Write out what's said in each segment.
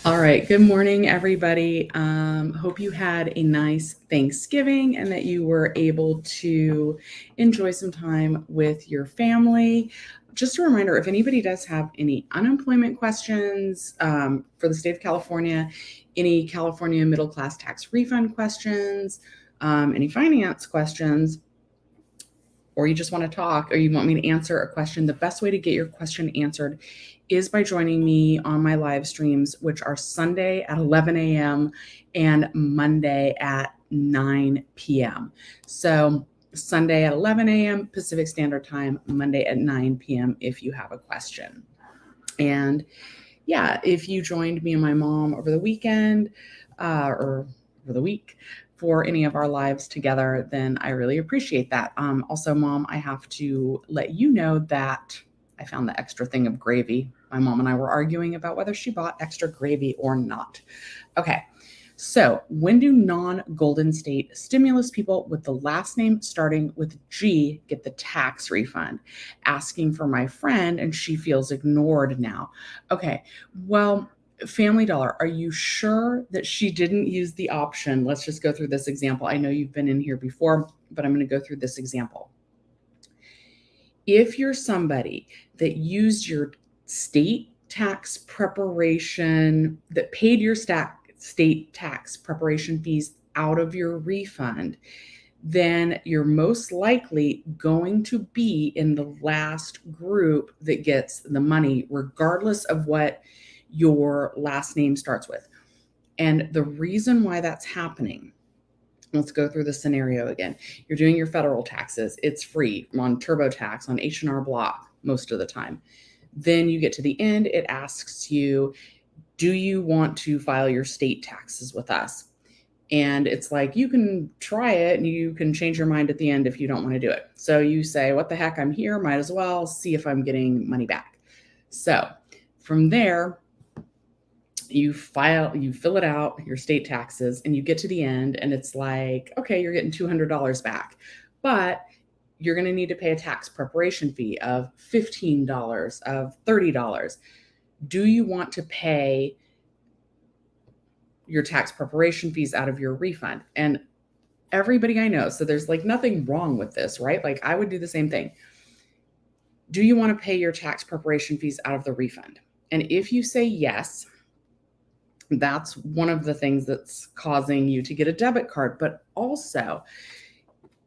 All right. Good morning, everybody. Hope you had a nice Thanksgiving and that you were able to enjoy some time with your family. Just a reminder, if anybody does have any unemployment questions for the state of California, any California middle class tax refund questions, any finance questions, or you just want to talk or you want me to answer a question, the best way to get your question answered is by joining me on my live streams, which are Sunday at 11 a.m. and Monday at 9 p.m. So Sunday at 11 a.m. Pacific Standard Time, Monday at 9 p.m. if you have a question. And yeah, if you joined me and my mom over the weekend or over the week for any of our lives together, then I really appreciate that. Also, Mom, I have to let you know that I found the extra thing of gravy. My mom and I were arguing about whether she bought extra gravy or not. Okay. So, when do non Golden State stimulus people with the last name starting with G get the tax refund? Asking for my friend, and she feels ignored now. Okay, well, Family Dollar, are you sure that she didn't use the option? Let's just go through this example. I know you've been in here before, but I'm going to go through this example. If you're somebody that used your state tax preparation, that paid your state tax preparation fees out of your refund, then you're most likely going to be in the last group that gets the money, regardless of what your last name starts with. And the reason why that's happening, let's go through the scenario again. You're doing your federal taxes. It's free on TurboTax, on H&R Block most of the time. Then you get to the end, it asks you, do you want to file your state taxes with us? And it's like, you can try it and you can change your mind at the end if you don't want to do it. So you say, what the heck, I'm here, might as well see if I'm getting money back. So from there, you fill it out, your state taxes, and you get to the end and it's like, okay, you're getting $200 back. But you're going to need to pay a tax preparation fee of $15, of $30. Do you want to pay your tax preparation fees out of your refund? And everybody I know, so there's like nothing wrong with this, right? Like I would do the same thing. Do you want to pay your tax preparation fees out of the refund? And if you say yes, that's one of the things that's causing you to get a debit card. But also,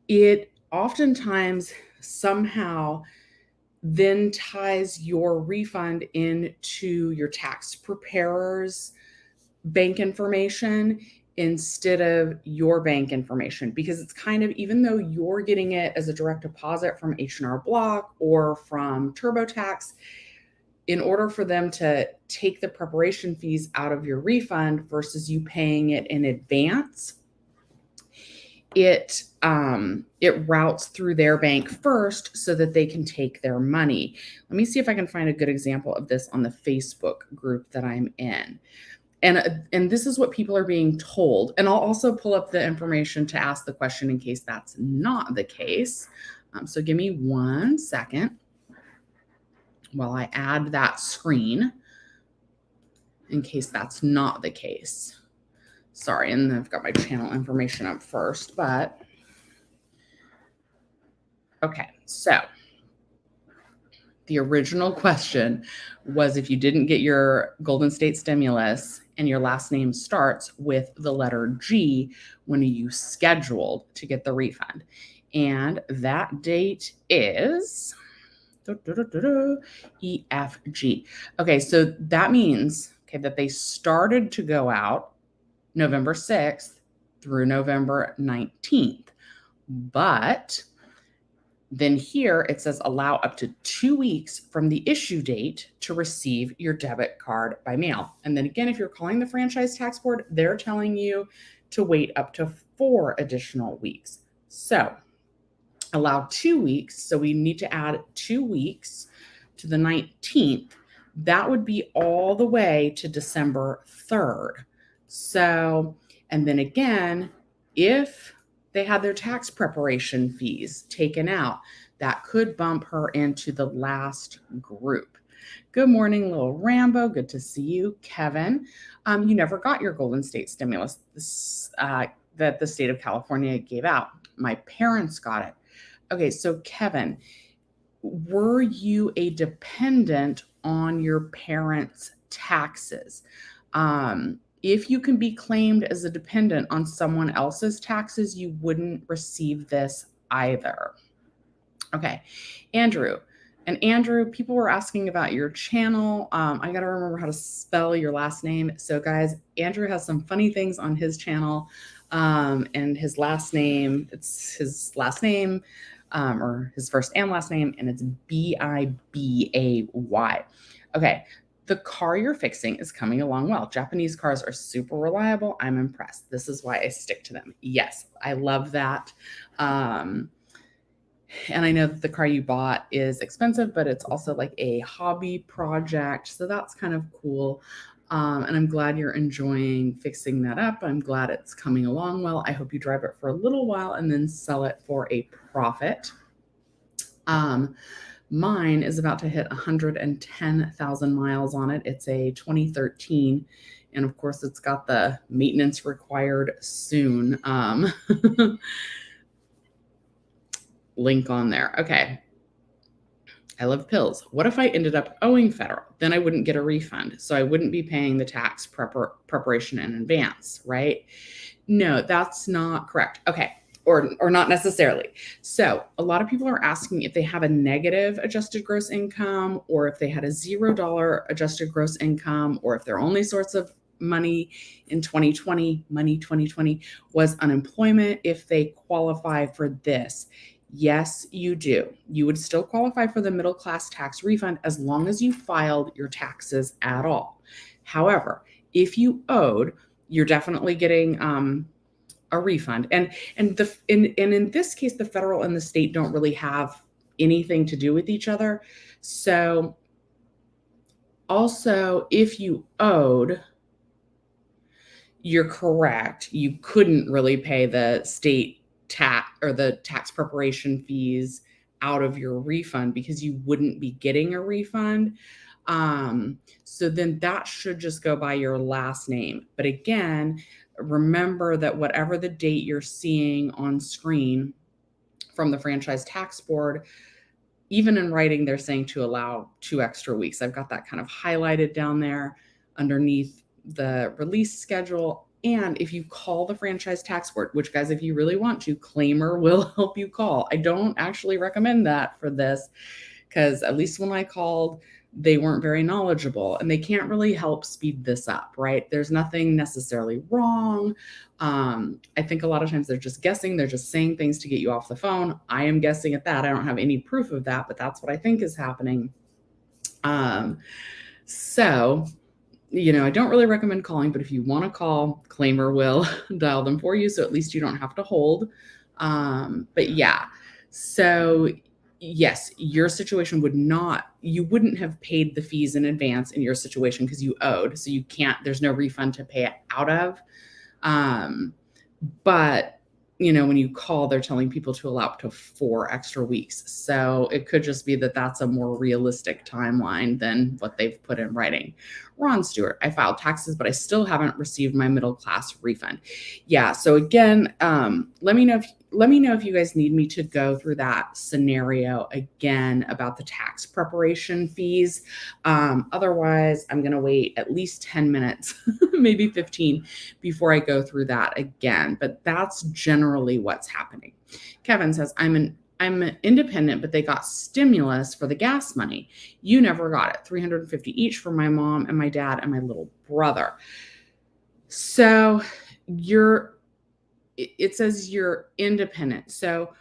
it oftentimes somehow then ties your refund into your tax preparer's bank information instead of your bank information, because it's kind of, even though you're getting it as a direct deposit from H&R Block or from TurboTax, in order for them to take the preparation fees out of your refund versus you paying it in advance, it routes through their bank first so that they can take their money. Let me see if I can find a good example of this on the Facebook group that I'm in. And this is what people are being told. And I'll also pull up the information to ask the question in case that's not the case. So give me 1 second while I add that screen in case that's not the case. Sorry, and I've got my channel information up first, but okay, so the original question was, if you didn't get your Golden State stimulus and your last name starts with the letter G, when are you scheduled to get the refund? And that date is EFG. Okay, so that means that they started to go out November 6th through November 19th. But then here it says allow up to 2 weeks from the issue date to receive your debit card by mail. And then again, if you're calling the franchise tax board, they're telling you to wait up to 4 additional weeks. So allow 2 weeks. So we need to add 2 weeks to the 19th. That would be all the way to December 3rd. So, and then again, if they had their tax preparation fees taken out, that could bump her into the last group. Good morning, little Rambo. Good to see you. Kevin, you never got your Golden State stimulus that the state of California gave out. My parents got it. Okay, so Kevin, were you a dependent on your parents' taxes? If you can be claimed as a dependent on someone else's taxes, you wouldn't receive this either. Okay, Andrew. And Andrew, people were asking about your channel. I got to remember how to spell your last name. So, guys, Andrew has some funny things on his channel. And his last name, it's his last name, or his first and last name, and it's Bibay. Okay, the car you're fixing is coming along well. Japanese cars are super reliable. I'm impressed. This is why I stick to them. Yes, I love that. And I know that the car you bought is expensive, but it's also like a hobby project. So that's kind of cool. And I'm glad you're enjoying fixing that up. I'm glad it's coming along well. I hope you drive it for a little while and then sell it for a profit. Mine is about to hit 110,000 miles on it. It's a 2013. And of course, it's got the maintenance required soon. Link on there. Okay. I love pills. What if I ended up owing federal? Then I wouldn't get a refund. So I wouldn't be paying the tax preparation in advance, right? No, that's not correct. Okay. Or not necessarily. So a lot of people are asking if they have a negative adjusted gross income, or if they had a $0 adjusted gross income, or if their only source of money in 2020 was unemployment, if they qualify for this. Yes, you do. You would still qualify for the middle class tax refund as long as you filed your taxes at all. However, if you owed, you're definitely getting a refund. And in this case, the federal and the state don't really have anything to do with each other. So also, if you owed, you're correct. You couldn't really pay the state tax or the tax preparation fees out of your refund because you wouldn't be getting a refund. So then that should just go by your last name. But again, remember that whatever the date you're seeing on screen from the Franchise Tax Board, even in writing, they're saying to allow 2 extra weeks. I've got that kind of highlighted down there underneath the release schedule. And if you call the Franchise Tax Board, which, guys, if you really want to, Claimer will help you call. I don't actually recommend that for this because at least when I called, they weren't very knowledgeable and they can't really help speed this up, right? There's nothing necessarily wrong. I think a lot of times they're just guessing. They're just saying things to get you off the phone. I am guessing at that. I don't have any proof of that, but that's what I think is happening. So, I don't really recommend calling, but if you want to call, Claimer will dial them for you. So at least you don't have to hold. But yeah, so yes, your situation you wouldn't have paid the fees in advance in your situation because you owed. So there's no refund to pay it out of. But when you call, they're telling people to allow up to 4 extra weeks. So it could just be that that's a more realistic timeline than what they've put in writing. Ron Stewart, I filed taxes, but I still haven't received my middle class refund. Yeah. So again, let me know if you guys need me to go through that scenario again about the tax preparation fees. Otherwise, I'm going to wait at least 10 minutes, maybe 15, before I go through that again. But that's generally what's happening. Kevin says, I'm independent, but they got stimulus for the gas money. You never got it. $350 each for my mom and my dad and my little brother. So it says you're independent. So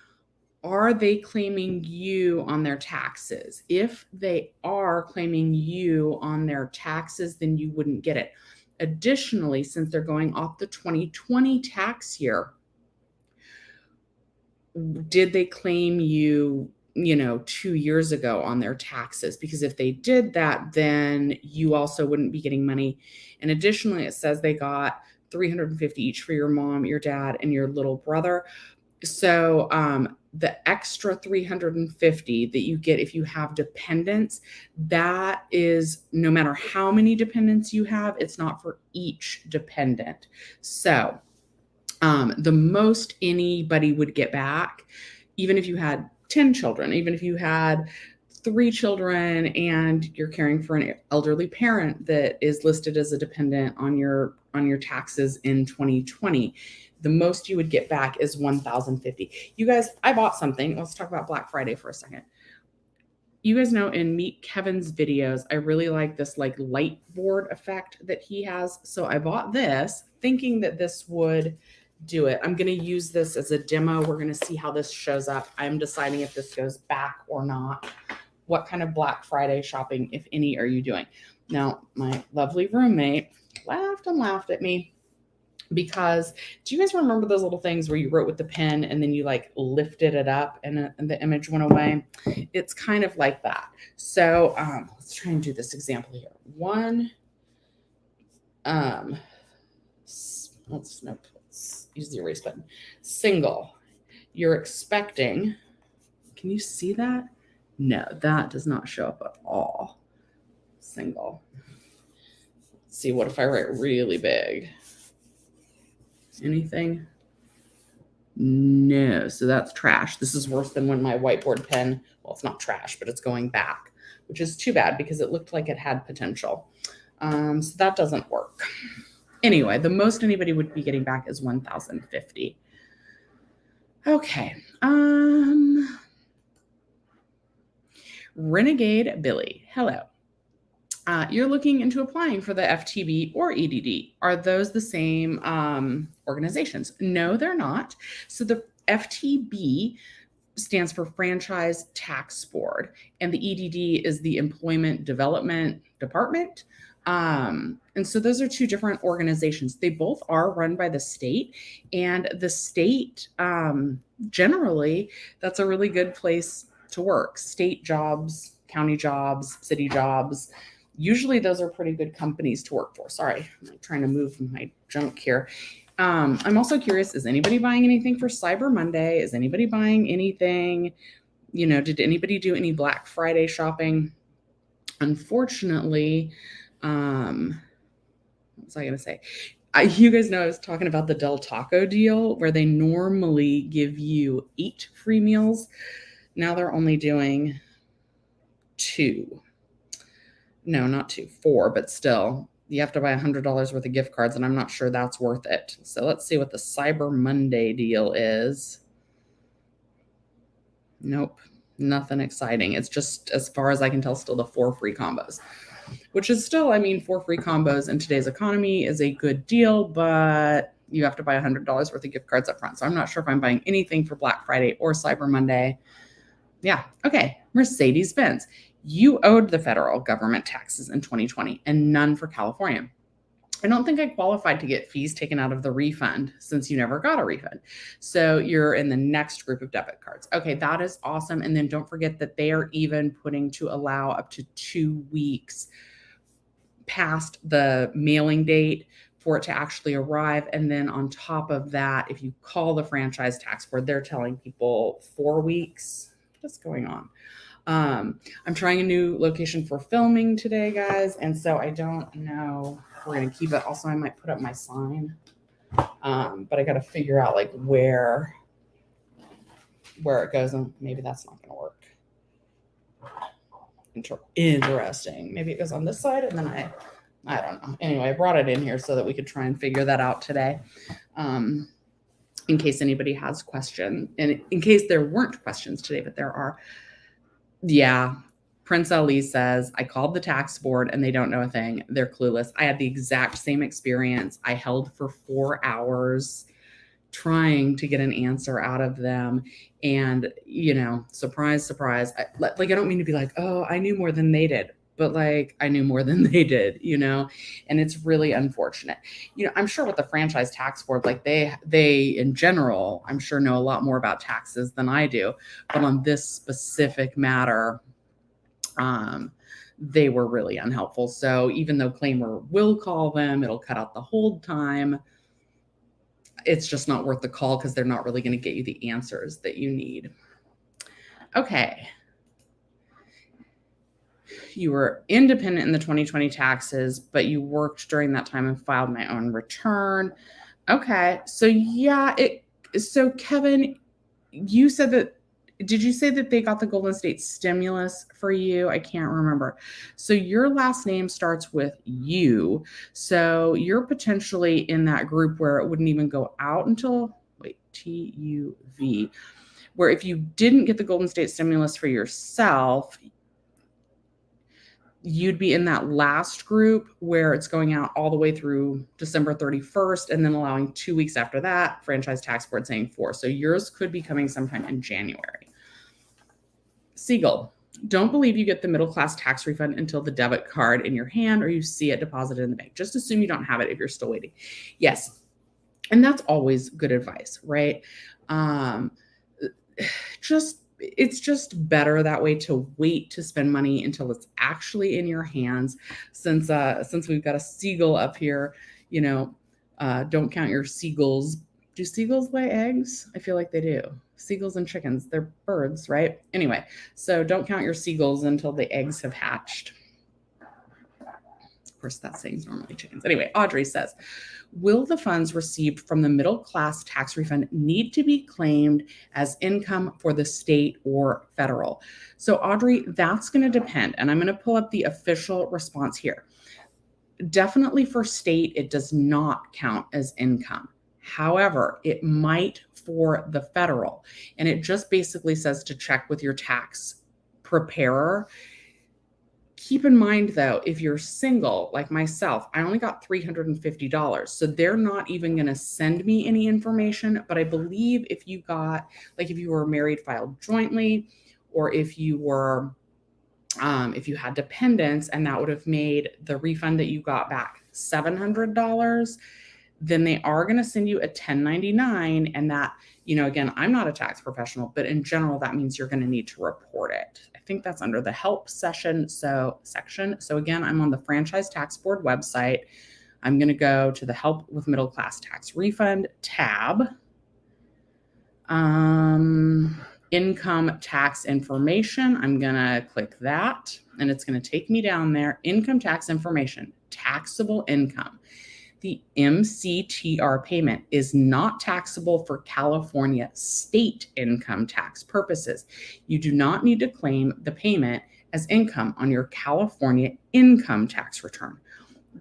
are they claiming you on their taxes? If they are claiming you on their taxes, then you wouldn't get it. Additionally, since they're going off the 2020 tax year, did they claim you 2 years ago on their taxes? Because if they did that, then you also wouldn't be getting money. And additionally, it says they got $350 each for your mom, your dad, and your little brother. So the extra 350 that you get if you have dependents, that is no matter how many dependents you have, it's not for each dependent. So the most anybody would get back, even if you had 10 children, even if you had 3 children and you're caring for an elderly parent that is listed as a dependent on your taxes in 2020, the most you would get back is $1,050. You guys, I bought something. Let's talk about Black Friday for a second. You guys know in Meet Kevin's videos, I really like this like light board effect that he has. So I bought this thinking that this would do it. I'm going to use this as a demo. We're going to see how this shows up. I'm deciding if this goes back or not. What kind of Black Friday shopping, if any, are you doing? Now, my lovely roommate laughed and laughed at me because do you guys remember those little things where you wrote with the pen and then you like lifted it up and the image went away? It's kind of like that. So let's try and do this example here. Let's use the erase button. Single. You're expecting, can you see that? No, that does not show up at all. Single. Let's see, what if I write really big? Anything? No, so that's trash. This is worse than when my whiteboard pen, well, it's not trash, but it's going back, which is too bad because it looked like it had potential. So that doesn't work. Anyway, the most anybody would be getting back is $1,050. Okay. Renegade Billy, hello. You're looking into applying for the FTB or EDD. Are those the same organizations? No, they're not. So the FTB stands for Franchise Tax Board, and the EDD is the Employment Development Department. And so those are two different organizations. They both are run by the state, and the state, generally, that's a really good place to work. State jobs, county jobs, city jobs. Usually those are pretty good companies to work for. Sorry, I'm trying to move my junk here. I'm also curious, is anybody buying anything for Cyber Monday? Is anybody buying anything? Did anybody do any Black Friday shopping? Unfortunately, what was I going to say? You guys know I was talking about the Del Taco deal where they normally give you 8 free meals. Now they're only doing 2. No, not 2, 4, but still, you have to buy $100 worth of gift cards, and I'm not sure that's worth it. So let's see what the Cyber Monday deal is. Nope, nothing exciting. It's just, as far as I can tell, still the 4 free combos, which is still, 4 free combos in today's economy is a good deal, but you have to buy $100 worth of gift cards up front. So I'm not sure if I'm buying anything for Black Friday or Cyber Monday. Yeah, okay, Mercedes-Benz. You owed the federal government taxes in 2020 and none for California. I don't think I qualified to get fees taken out of the refund since you never got a refund. So you're in the next group of debit cards. Okay, that is awesome. And then don't forget that they are even putting to allow up to 2 weeks past the mailing date for it to actually arrive. And then on top of that, if you call the franchise tax board, they're telling people 4 weeks. What's going on? I'm trying a new location for filming today, guys. And so I don't know if we're going to keep it. Also, I might put up my sign. But I got to figure out like where it goes. And maybe that's not going to work. Interesting. Maybe it goes on this side and then I don't know. Anyway, I brought it in here so that we could try and figure that out today. In case anybody has questions, and in case there weren't questions today, but there are. Yeah. Prince Ali says, I called the tax board and they don't know a thing. They're clueless. I had the exact same experience. I held for 4 hours trying to get an answer out of them. And, surprise, surprise. I don't mean to be like, oh, I knew more than they did. But like, I knew more than they did, and it's really unfortunate. I'm sure with the franchise tax board, like they in general, I'm sure know a lot more about taxes than I do. But on this specific matter, they were really unhelpful. So even though claimer will call them, it'll cut out the hold time. It's just not worth the call because they're not really going to get you the answers that you need. Okay. You were independent in the 2020 taxes, but you worked during that time and filed my own return. Okay. So yeah, so Kevin, you said that, did you say that they got the Golden State stimulus for you? I can't remember. So your last name starts with U. So you're potentially in that group where it wouldn't even go out until, wait, TUV, where if you didn't get the Golden State stimulus for yourself, you'd be in that last group where it's going out all the way through December 31st and then allowing 2 weeks after that, franchise tax board saying 4. So yours could be coming sometime in January. Siegel, don't believe you get the middle class tax refund until the debit card in your hand or you see it deposited in the bank. Just assume you don't have it if you're still waiting. Yes. And that's always good advice, right? It's just better that way to wait to spend money until it's actually in your hands. Since we've got a seagull up here, don't count your seagulls. Do seagulls lay eggs? I feel like they do. Seagulls and chickens, they're birds, right? Anyway, so don't count your seagulls until the eggs have hatched. Of course, that saying's normally chickens. Anyway, Audrey says, will the funds received from the middle class tax refund need to be claimed as income for the state or federal? So Audrey, that's going to depend. And I'm going to pull up the official response here. Definitely for state, it does not count as income. However, it might for the federal. And it just basically says to check with your tax preparer. Keep in mind, though, if you're single like myself, I only got $350. So they're not even going to send me any information. But I believe if you got, like if you were married, filed jointly, or if you were, if you had dependents and that would have made the refund that you got back $700, then they are going to send you a 1099. And that, again, I'm not a tax professional, but in general, that means you're going to need to report it. I think that's under the help section. So again, I'm on the Franchise Tax Board website. I'm going to go to the Help with Middle Class Tax Refund tab. Income tax information. I'm going to click that and it's going to take me down there. Income tax information, taxable income. The MCTR payment is not taxable for California state income tax purposes. You do not need to claim the payment as income on your California income tax return,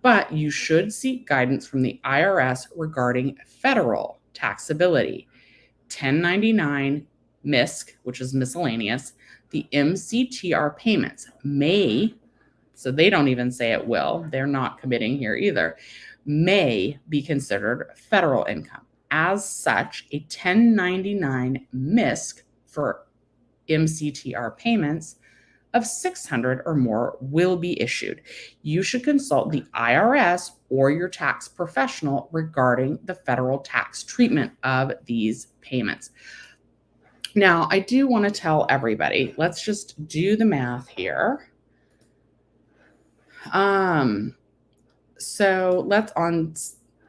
but you should seek guidance from the IRS regarding federal taxability. 1099 MISC, which is miscellaneous, the MCTR payments may, so they don't even say it will, they're not committing here either, may be considered federal income. As such, a 1099 MISC for MCTR payments of $600 or more will be issued. You should consult the IRS or your tax professional regarding the federal tax treatment of these payments. Now, I do want to tell everybody, let's just do the math here. So let's on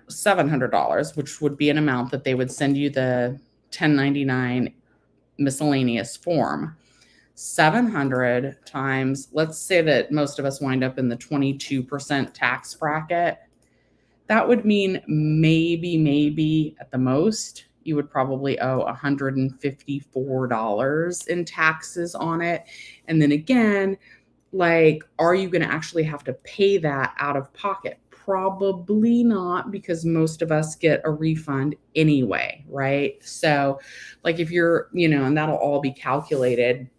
$700, which would be an amount that they would send you the 1099 miscellaneous form. 700 times, let's say that most of us wind up in the 22% tax bracket. That would mean maybe at the most, you would probably owe $154 in taxes on it. And then again, like, are you going to actually have to pay that out of pocket? Probably not, because most of us get a refund anyway, right? So like if you're, and that'll all be calculated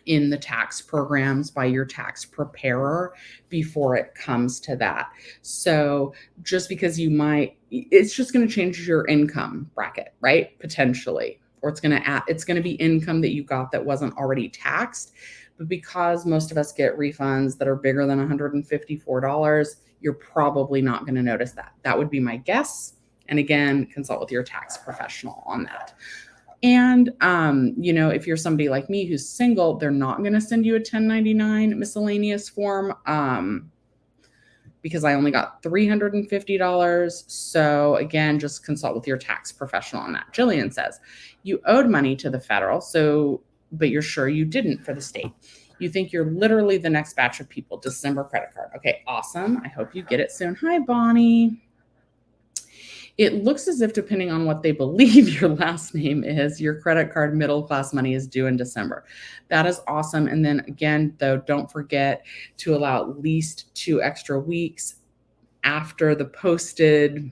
in the tax programs by your tax preparer before it comes to that. So just because it's just going to change your income bracket, right? Potentially, or it's going to be income that you got that wasn't already taxed. But because most of us get refunds that are bigger than $154, you're probably not going to notice that. That would be my guess. And again, consult with your tax professional on that. And, if you're somebody like me who's single, they're not going to send you a 1099 miscellaneous form because I only got $350. So again, just consult with your tax professional on that. Jillian says, you owed money to the federal. So but you're sure you didn't for the state. You think you're literally the next batch of people. December credit card. Okay, awesome. I hope you get it soon. Hi, Bonnie. It looks as if, depending on what they believe your last name is, your credit card middle class money is due in December. That is awesome. And then again, though, don't forget to allow at least 2 extra weeks after the posted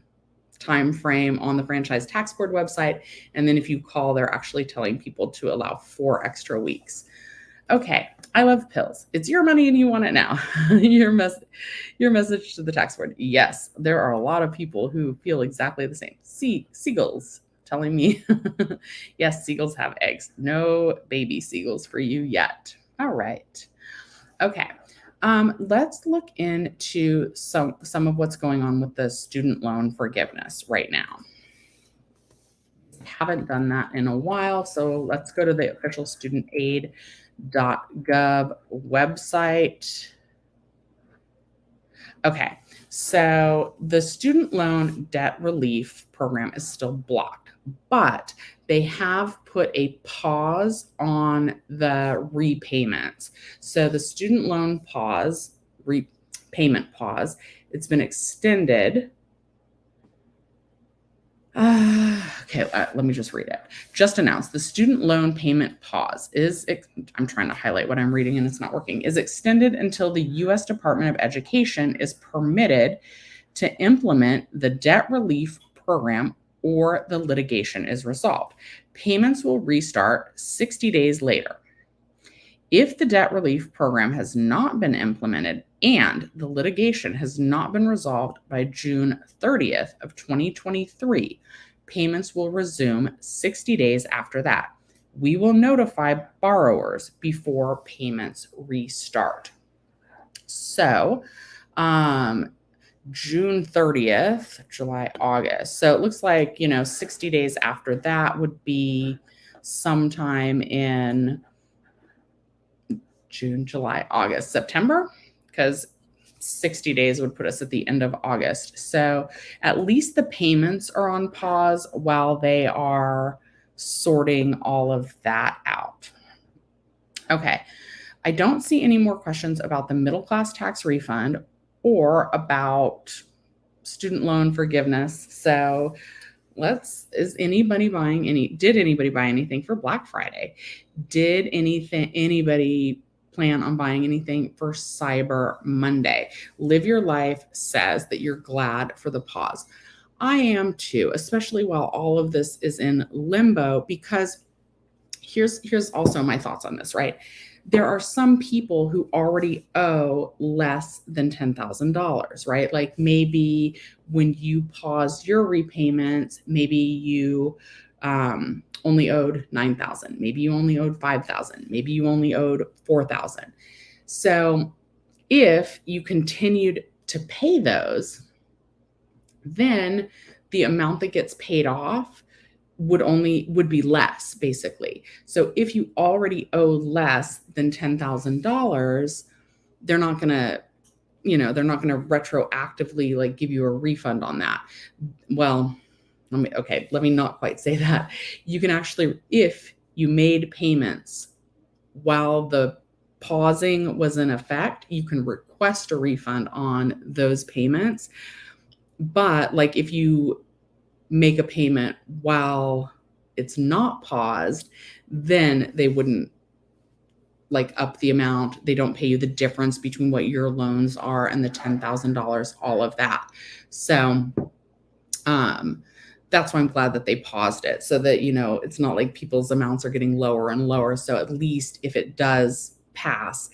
time frame on the Franchise Tax Board website. And then if you call, they're actually telling people to allow 4 extra weeks. Okay, I love pills. It's your money and you want it now. your message to the tax board. Yes, there are a lot of people who feel exactly the same. Seagulls telling me, yes, seagulls have eggs. No baby seagulls for you yet. All right. Okay. Let's look into some of what's going on with the student loan forgiveness right now. Haven't done that in a while, so let's go to the official studentaid.gov website. Okay, so the student loan debt relief program is still blocked, but they have put a pause on the repayments. So the student loan repayment pause, it's been extended. Let me just read it. Just announced the student loan payment pause I'm trying to highlight what I'm reading and it's not working, is extended until the U.S. Department of Education is permitted to implement the debt relief program or the litigation is resolved. Payments will restart 60 days later. If the debt relief program has not been implemented and the litigation has not been resolved by June 30th of 2023, payments will resume 60 days after that. We will notify borrowers before payments restart. So, June 30th, July, August. So it looks like, 60 days after that would be sometime in June, July, August, September, because 60 days would put us at the end of August. So at least the payments are on pause while they are sorting all of that out. Okay. I don't see any more questions about the middle class tax refund or about student loan forgiveness. So did anybody buy anything for Black Friday? Did anybody plan on buying anything for Cyber Monday? Live Your Life says that you're glad for the pause. I am too, especially while all of this is in limbo, because here's also my thoughts on this, right? There are some people who already owe less than $10,000, right? Like maybe when you pause your repayments, maybe you only owed $9,000. Maybe you only owed $5,000. Maybe you only owed $4,000. So if you continued to pay those, then the amount that gets paid off would be less, basically. So if you already owe less than $10,000, they're not going to retroactively like give you a refund on that. Well, let me not quite say that. You can actually, if you made payments while the pausing was in effect, you can request a refund on those payments. But like if you make a payment while it's not paused, then they wouldn't like up the amount. They don't pay you the difference between what your loans are and the $10,000, all of that. So, that's why I'm glad that they paused it so that, it's not like people's amounts are getting lower and lower. So at least if it does pass,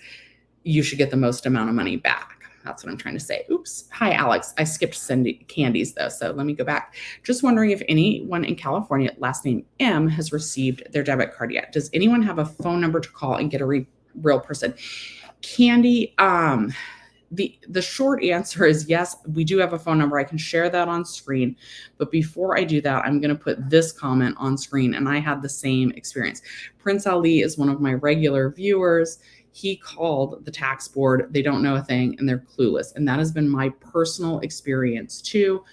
you should get the most amount of money back. That's what I'm trying to say. Oops. Hi, Alex. I skipped sending candies though. So let me go back. Just wondering if anyone in California, last name M, has received their debit card yet. Does anyone have a phone number to call and get a real person? Candy, the short answer is yes, we do have a phone number. I can share that on screen. But before I do that, I'm going to put this comment on screen. And I had the same experience. Prince Ali is one of my regular viewers. He called the tax board. They don't know a thing and they're clueless. And that has been my personal experience too.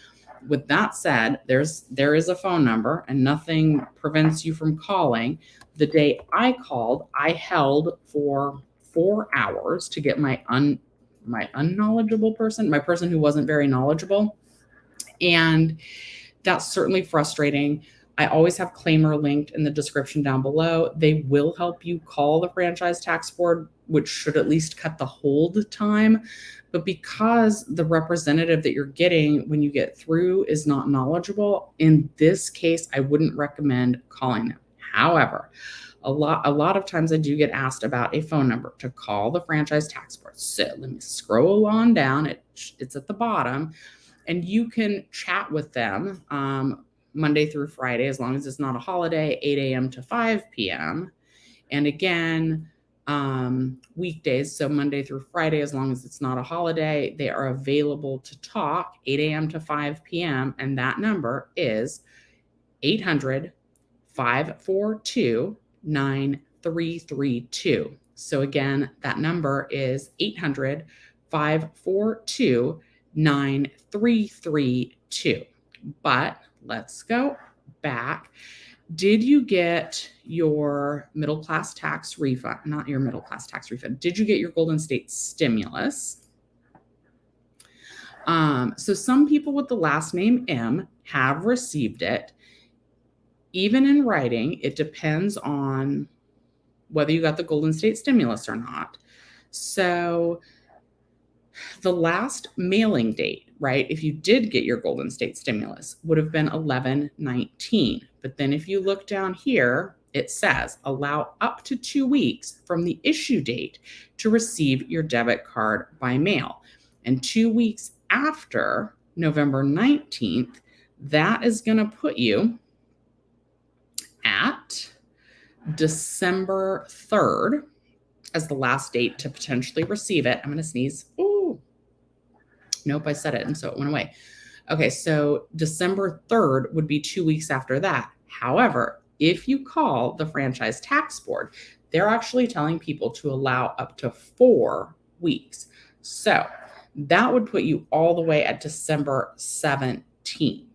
with that said, there is a phone number, and nothing prevents you from calling. The day I called, I held for 4 hours to get my unknowledgeable person, my person who wasn't very knowledgeable, and that's certainly frustrating. I always have claimer linked in the description down below. They will help you call the franchise tax board, which should at least cut the hold time. But because the representative that you're getting when you get through is not knowledgeable, in this case, I wouldn't recommend calling them. However, a lot of times I do get asked about a phone number to call the franchise tax board. So let me scroll on down. It's at the bottom, and you can chat with them Monday through Friday, as long as it's not a holiday, 8 a.m. to 5 p.m. And again, weekdays, so Monday through Friday, as long as it's not a holiday, they are available to talk 8 a.m. to 5 p.m. And that number is 800-542-9332. So again, that number is 800-542-9332. But let's go back. Did you get your middle class tax refund? Not your middle class tax refund. Did you get your Golden State stimulus? So some people with the last name M have received it. Even in writing, it depends on whether you got the Golden State stimulus or not. So the last mailing date, right, if you did get your Golden State stimulus, would have been 11/19. But then if you look down here, it says allow up to 2 weeks from the issue date to receive your debit card by mail. And 2 weeks after November 19th, that is going to put you at December 3rd as the last date to potentially receive it. I'm going to sneeze. Ooh. Nope, I said it, and so it went away. Okay, so December 3rd would be 2 weeks after that. However, if you call the franchise tax board, they're actually telling people to allow up to 4 weeks. So that would put you all the way at December 17th.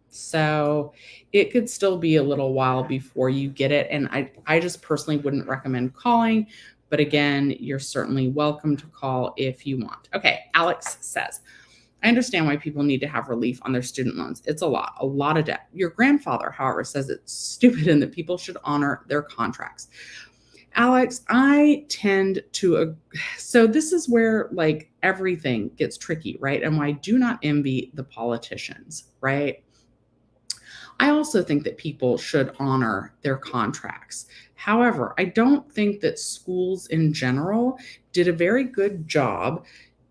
So it could still be a little while before you get it. And I just personally wouldn't recommend calling. But again, you're certainly welcome to call if you want. Okay, Alex says, I understand why people need to have relief on their student loans. It's a lot of debt. Your grandfather, however, says it's stupid and that people should honor their contracts. Alex, I tend to, so this is where like everything gets tricky, right? And why I do not envy the politicians, right? I also think that people should honor their contracts. However, I don't think that schools in general did a very good job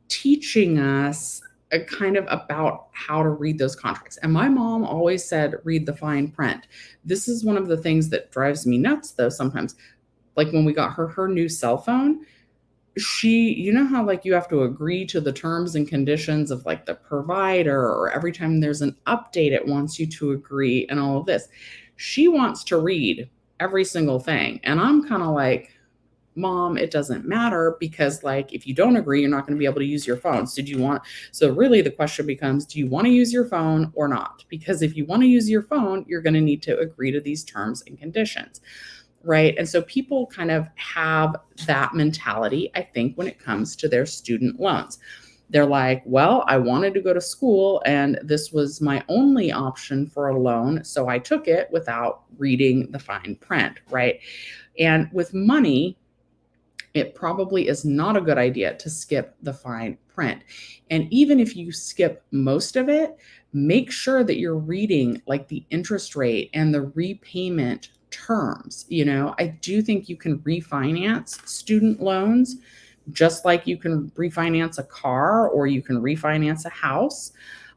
teaching us kind of about how to read those contracts. And my mom always said, read the fine print. This is one of the things that drives me nuts, though, sometimes. Like when we got her new cell phone, you know how like you have to agree to the terms and conditions of like the provider, or every time there's an update it wants you to agree and all of this. She wants to read every single thing, and I'm kind of like, Mom, it doesn't matter, because like if you don't agree, you're not going to be able to use your phone. So really the question becomes, do you want to use your phone or not? Because if you want to use your phone, you're going to need to agree to these terms and conditions. Right. And so people kind of have that mentality, I think, when it comes to their student loans. They're like, well, I wanted to go to school and this was my only option for a loan, so I took it without reading the fine print. Right. And with money, it probably is not a good idea to skip the fine print. And even if you skip most of it, make sure that you're reading like the interest rate and the repayment terms. I do think you can refinance student loans just like you can refinance a car or you can refinance a house.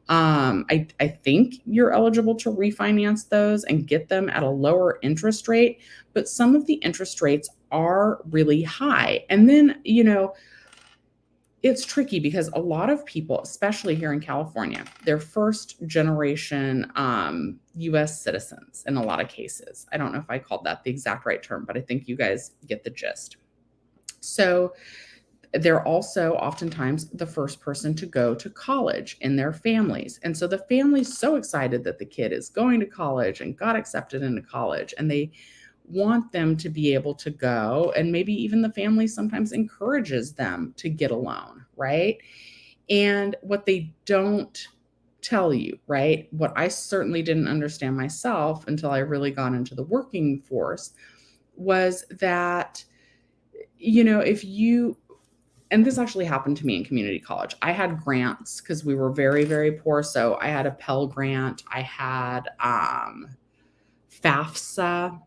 I think you're eligible to refinance those and get them at a lower interest rate, but some of the interest rates are really high. And then, it's tricky because a lot of people, especially here in California, they're first generation US citizens in a lot of cases. I don't know if I called that the exact right term, but I think you guys get the gist. So They're also oftentimes the first person to go to college in their families. And so the family's so excited that the kid is going to college and got accepted into college, and they want them to be able to go. And maybe even the family sometimes encourages them to get a loan, right? And what they don't tell you, right? What I certainly didn't understand myself until I really got into the working force was that, if you, and this actually happened to me in community college. I had grants because we were very, very poor. So I had a Pell Grant. I had FAFSA.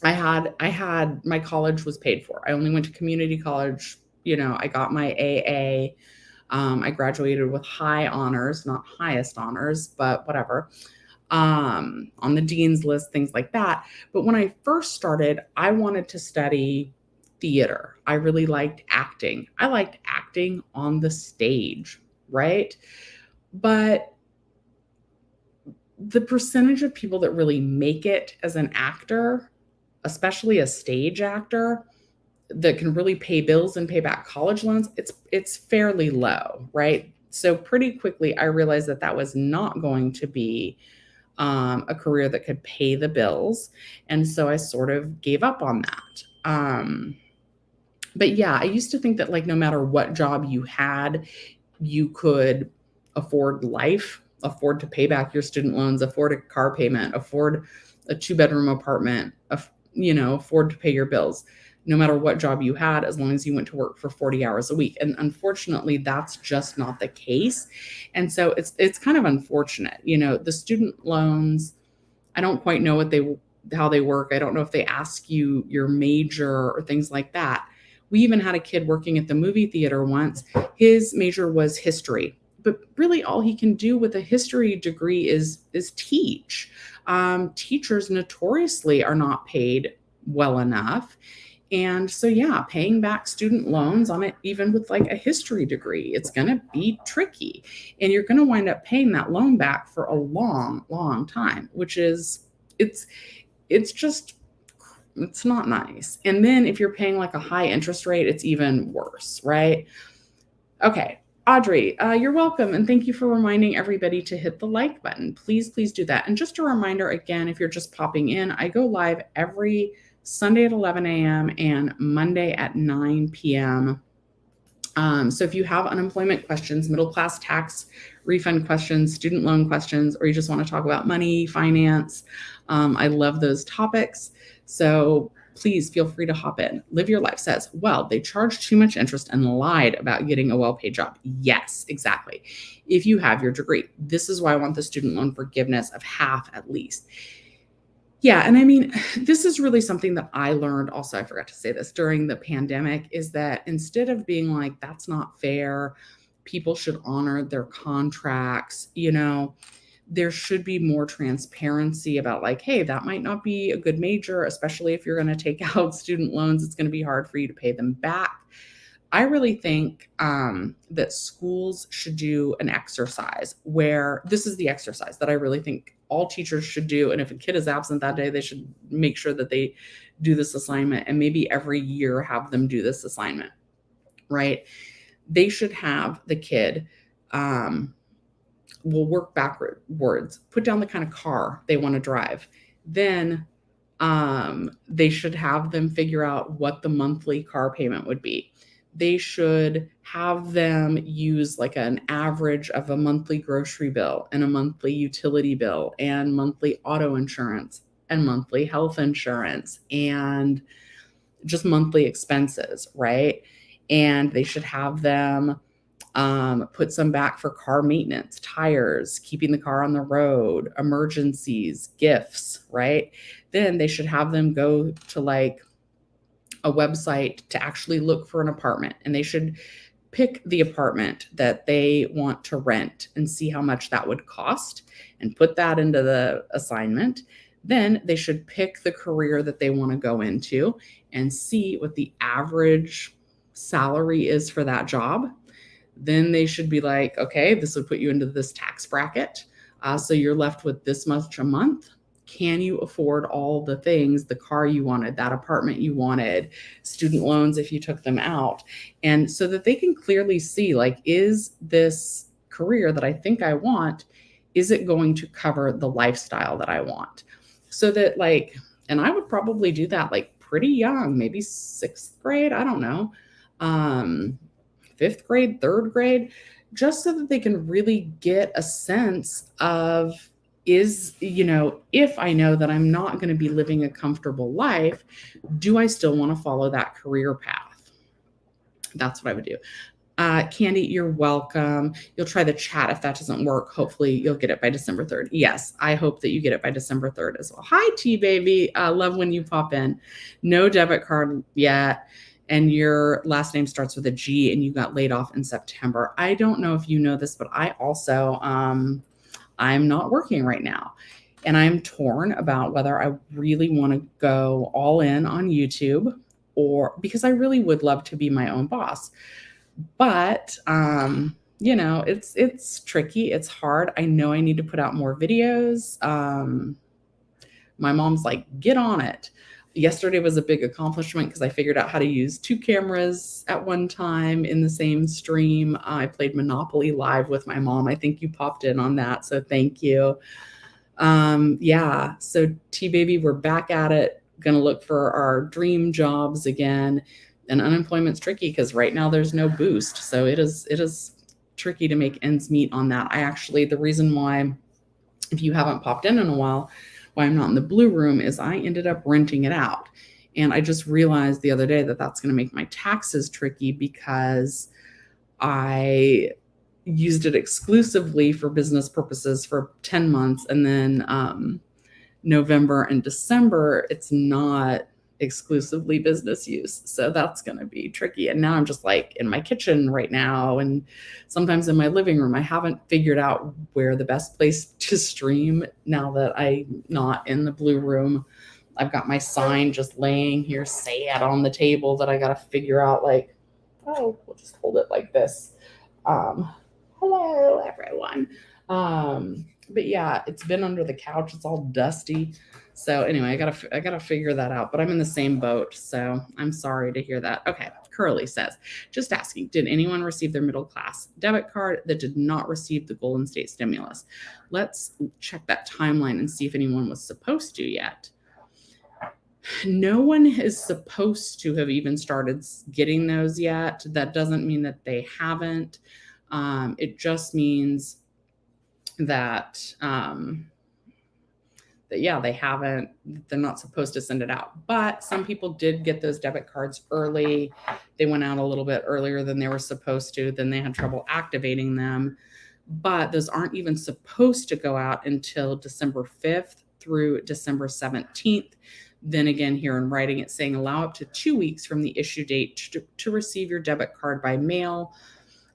I had my college was paid for. I only went to community college. I got my AA. I graduated with high honors, not highest honors, but whatever. On the dean's list, things like that. But when I first started, I wanted to study theater. I really liked acting. I liked acting on the stage, right? But the percentage of people that really make it as an actor, especially a stage actor, that can really pay bills and pay back college loans, it's fairly low, right? So pretty quickly, I realized that that was not going to be a career that could pay the bills, and so I sort of gave up on that. But yeah, I used to think that like no matter what job you had, you could afford life, afford to pay back your student loans, afford a car payment, afford a 2-bedroom apartment, afford to pay your bills, no matter what job you had, as long as you went to work for 40 hours a week. And unfortunately, that's just not the case. And so it's kind of unfortunate. The student loans, I don't quite know how they work. I don't know if they ask you your major or things like that. We even had a kid working at the movie theater once. His major was history, but really all he can do with a history degree is teach. Teachers notoriously are not paid well enough. And so, yeah, paying back student loans on it, even with like a history degree, it's going to be tricky. And you're going to wind up paying that loan back for a long, long time, which is, it's just, it's not nice. And then if you're paying like a high interest rate, it's even worse, right? Okay. Audrey, you're welcome. And thank you for reminding everybody to hit the like button. Please, please do that. And just a reminder again, if you're just popping in, I go live every Sunday at 11 a.m. and Monday at 9 p.m. So if you have unemployment questions, middle class tax refund questions, student loan questions, or you just want to talk about money, finance, I love those topics. So please feel free to hop in. Live Your Life says, well, they charged too much interest and lied about getting a well-paid job. Yes, exactly. If you have your degree, this is why I want the student loan forgiveness of half at least. Yeah. And I mean, this is really something that I learned also, I forgot to say this during the pandemic, is that instead of being like, that's not fair, people should honor their contracts, there should be more transparency about like, hey, that might not be a good major, especially if you're going to take out student loans. It's going to be hard for you to pay them back. I really think that schools should do an exercise where this is the exercise that I really think all teachers should do. And if a kid is absent that day, they should make sure that they do this assignment, and maybe every year have them do this assignment, right? They should have the kid will work backwards, put down the kind of car they want to drive. Then they should have them figure out what the monthly car payment would be. They should have them use like an average of a monthly grocery bill and a monthly utility bill and monthly auto insurance and monthly health insurance and just monthly expenses, right? And they should have them put some back for car maintenance, tires, keeping the car on the road, emergencies, gifts, right? Then they should have them go to like a website to actually look for an apartment, and they should pick the apartment that they want to rent and see how much that would cost and put that into the assignment. Then they should pick the career that they want to go into and see what the average salary is for that job. Then they should be like, okay, this would put you into this tax bracket. So you're left with this much a month. Can you afford all the things, the car you wanted, that apartment you wanted, student loans if you took them out? And so that they can clearly see, like, is this career that I think I want, is it going to cover the lifestyle that I want? So that, like, and I would probably do that like pretty young, maybe sixth grade, I don't know, fifth grade, third grade, just so that they can really get a sense of, is, if I know that I'm not going to be living a comfortable life, do I still want to follow that career path? That's what I would do. Candy, you're welcome. You'll try the chat if that doesn't work. Hopefully you'll get it by December 3rd. Yes, I hope that you get it by December 3rd as well. Hi, T baby. Love when you pop in. No debit card yet. And your last name starts with a G and you got laid off in September. I don't know if you know this, but I also, I'm not working right now. And I'm torn about whether I really want to go all in on YouTube, or because I really would love to be my own boss. But it's tricky, it's hard. I know I need to put out more videos. My mom's like, get on it. Yesterday was a big accomplishment because I figured out how to use two cameras at one time in the same stream. I played Monopoly live with my mom. I think you popped in on that, so thank you. Yeah, so T baby, we're back at it, gonna look for our dream jobs again. And unemployment's tricky because right now there's no boost, so it is tricky to make ends meet on that. The reason why, if you haven't popped in a while, why I'm not in the blue room is I ended up renting it out. And I just realized the other day that that's going to make my taxes tricky because I used it exclusively for business purposes for 10 months. And then November and December, it's not exclusively business use. So that's going to be tricky. And now I'm just like in my kitchen right now, and sometimes in my living room. I haven't figured out where the best place to stream now that I'm not in the blue room. I've got my sign just laying here sad on the table that I got to figure out, like, oh, we'll just hold it like this. Hello, everyone. But yeah, it's been under the couch. It's all dusty. So anyway, I gotta figure that out. But I'm in the same boat, so I'm sorry to hear that. Okay, Curly says, just asking, did anyone receive their middle class debit card that did not receive the Golden State stimulus? Let's check that timeline and see if anyone was supposed to yet. No one is supposed to have even started getting those yet. That doesn't mean that they haven't. It just means that they haven't, they're not supposed to send it out. But some people did get those debit cards early. They went out a little bit earlier than they were supposed to. Then they had trouble activating them. But those aren't even supposed to go out until December 5th through December 17th. Then again, here in writing, it's saying allow up to 2 weeks from the issue date to receive your debit card by mail.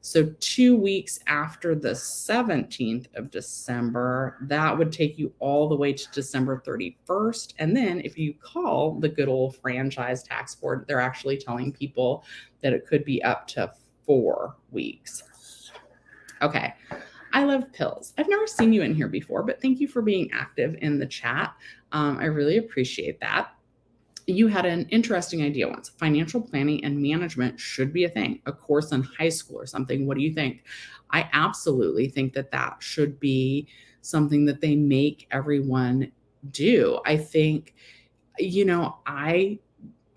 So 2 weeks after the 17th of December, that would take you all the way to December 31st. And then if you call the good old franchise tax board, they're actually telling people that it could be up to 4 weeks. Okay. I love pills. I've never seen you in here before, but thank you for being active in the chat. I really appreciate that. You had an interesting idea once. Financial planning and management should be a thing, a course in high school or something. What do you think? I absolutely think that that should be something that they make everyone do. I think, I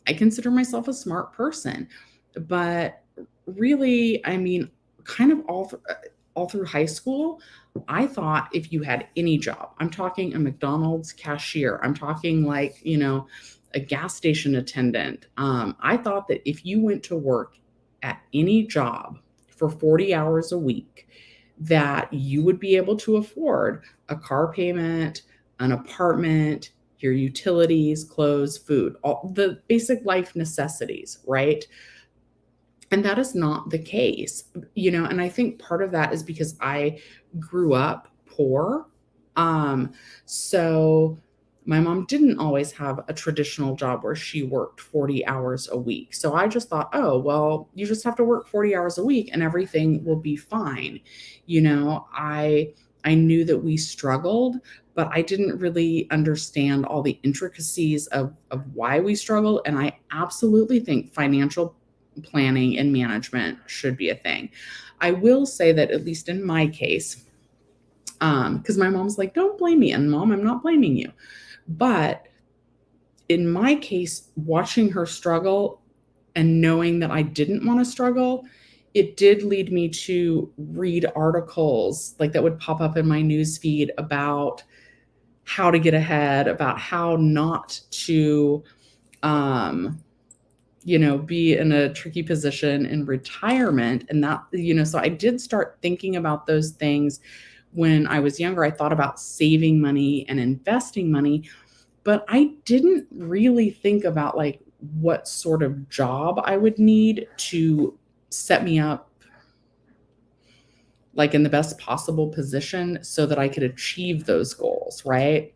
consider myself a smart person, but really, I mean, kind of all through high school, I thought if you had any job, I'm talking a McDonald's cashier, I'm talking like, a gas station attendant. I thought that if you went to work at any job for 40 hours a week, that you would be able to afford a car payment, an apartment, your utilities, clothes, food, all the basic life necessities, right? And that is not the case, and I think part of that is because I grew up poor. So my mom didn't always have a traditional job where she worked 40 hours a week. So I just thought, oh, well, you just have to work 40 hours a week and everything will be fine. I I knew that we struggled, but I didn't really understand all the intricacies of why we struggled. And I absolutely think financial planning and management should be a thing. I will say that, at least in my case, because my mom's like, don't blame me. And Mom, I'm not blaming you. But in my case, watching her struggle and knowing that I didn't want to struggle, it did lead me to read articles like that would pop up in my news feed about how to get ahead, about how not to, um, be in a tricky position in retirement. And that, so I did start thinking about those things when I was younger. I thought about saving money and investing money, but I didn't really think about like what sort of job I would need to set me up like in the best possible position so that I could achieve those goals, right?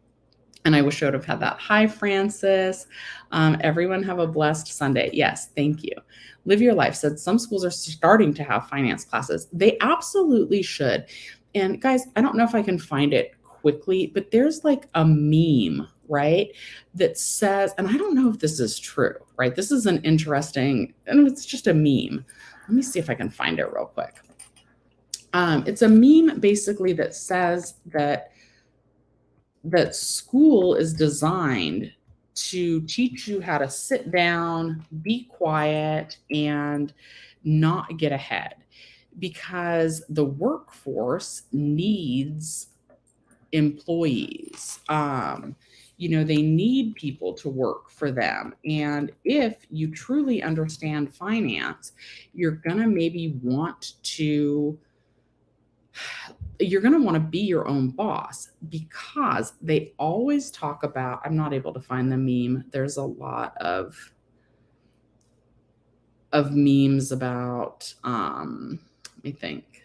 And I wish I would have had that. Hi, Francis. Everyone have a blessed Sunday. Yes, thank you. Live Your Life said some schools are starting to have finance classes. They absolutely should. And guys, I don't know if I can find it quickly, but there's like a meme, right? That says, and I don't know if this is true, right? This is an interesting, and it's just a meme. Let me see if I can find it real quick. It's a meme basically that says that school is designed to teach you how to sit down, be quiet, and not get ahead, because the workforce needs employees. They need people to work for them. And if you truly understand finance, you're going to maybe want to you're going to want to be your own boss, because they always talk about, I'm not able to find the meme. There's a lot of memes about, let me think.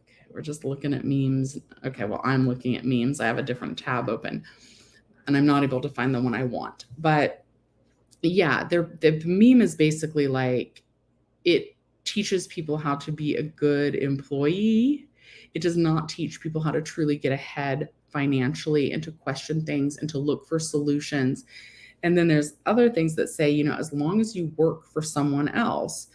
Okay, we're just looking at memes. Okay, well, I'm looking at memes. I have a different tab open and I'm not able to find the one I want. But yeah, the meme is basically like, it teaches people how to be a good employee. It does not teach people how to truly get ahead financially and to question things and to look for solutions. And then there's other things that say, as long as you work for someone else,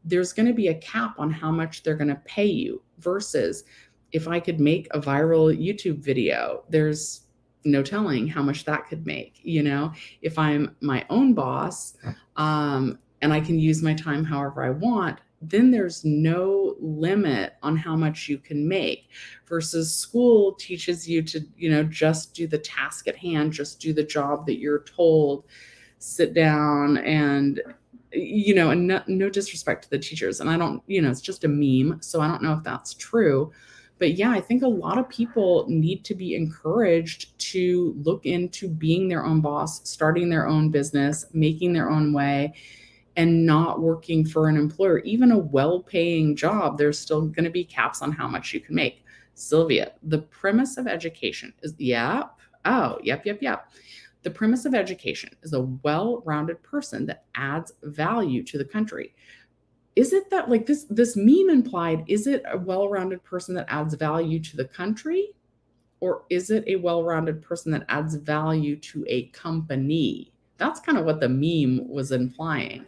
there's going to be a cap on how much they're going to pay you, versus if I could make a viral YouTube video, there's no telling how much that could make. If I'm my own boss, and I can use my time however I want, then there's no limit on how much you can make, versus school teaches you to, just do the task at hand, just do the job that you're told, sit down, and, and no disrespect to the teachers. And I don't, it's just a meme. So I don't know if that's true. But yeah, I think a lot of people need to be encouraged to look into being their own boss, starting their own business, making their own way, and not working for an employer. Even a well-paying job, there's still going to be caps on how much you can make. Sylvia, the premise of education is, yep. Oh, yep. The premise of education is a well-rounded person that adds value to the country. Is it that, like, this meme implied, is it a well-rounded person that adds value to the country? Or is it a well-rounded person that adds value to a company? That's kind of what the meme was implying.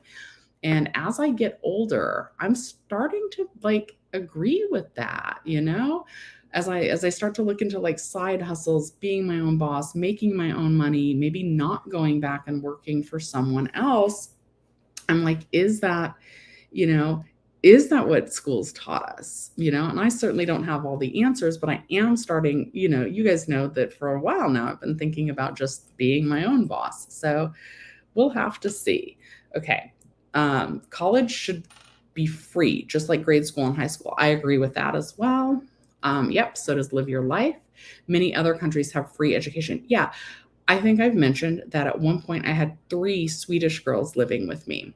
And as I get older, I'm starting to like agree with that, as I start to look into like side hustles, being my own boss, making my own money, maybe not going back and working for someone else. I'm like, is that what schools taught us? And I certainly don't have all the answers, but I am starting, you guys know that for a while now, I've been thinking about just being my own boss. So we'll have to see. Okay. College should be free, just like grade school and high school. I agree with that as well. Yep. So does Live Your Life. Many other countries have free education. Yeah. I think I've mentioned that at one point I had 3 Swedish girls living with me,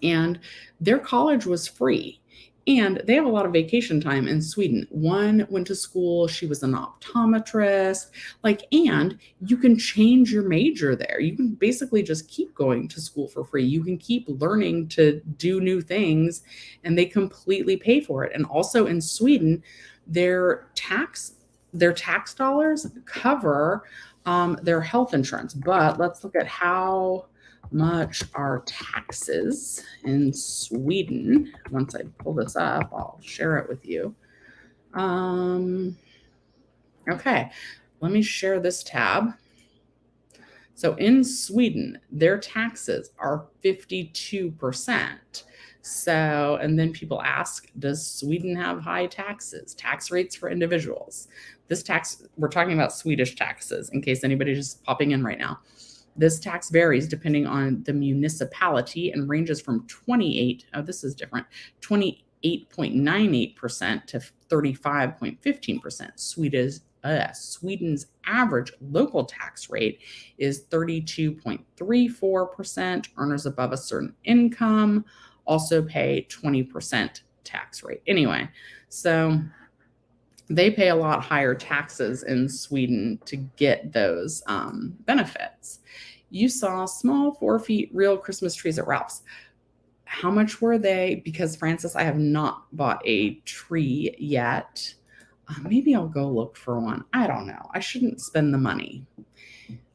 and their college was free. And they have a lot of vacation time in Sweden. One went to school, she was an optometrist, and you can change your major there. You can basically just keep going to school for free. You can keep learning to do new things, and they completely pay for it. And also in Sweden, their tax their tax dollars cover their health insurance. But let's look at how much are taxes in Sweden. Once I pull this up, I'll share it with you. Okay, let me share this tab. So in Sweden, their taxes are 52%. So, and then people ask, does Sweden have high taxes, tax rates for individuals? This tax, we're talking about Swedish taxes in case anybody's just popping in right now. This tax varies depending on the municipality and ranges from this is different, 28.98% to 35.15%. Sweden's average local tax rate is 32.34%. Earners above a certain income also pay 20% tax rate. Anyway, so they pay a lot higher taxes in Sweden to get those benefits. You saw small 4 feet real Christmas trees at Ralph's. How much were they? Because Francis, I have not bought a tree yet. Maybe I'll go look for one. I don't know. I shouldn't spend the money.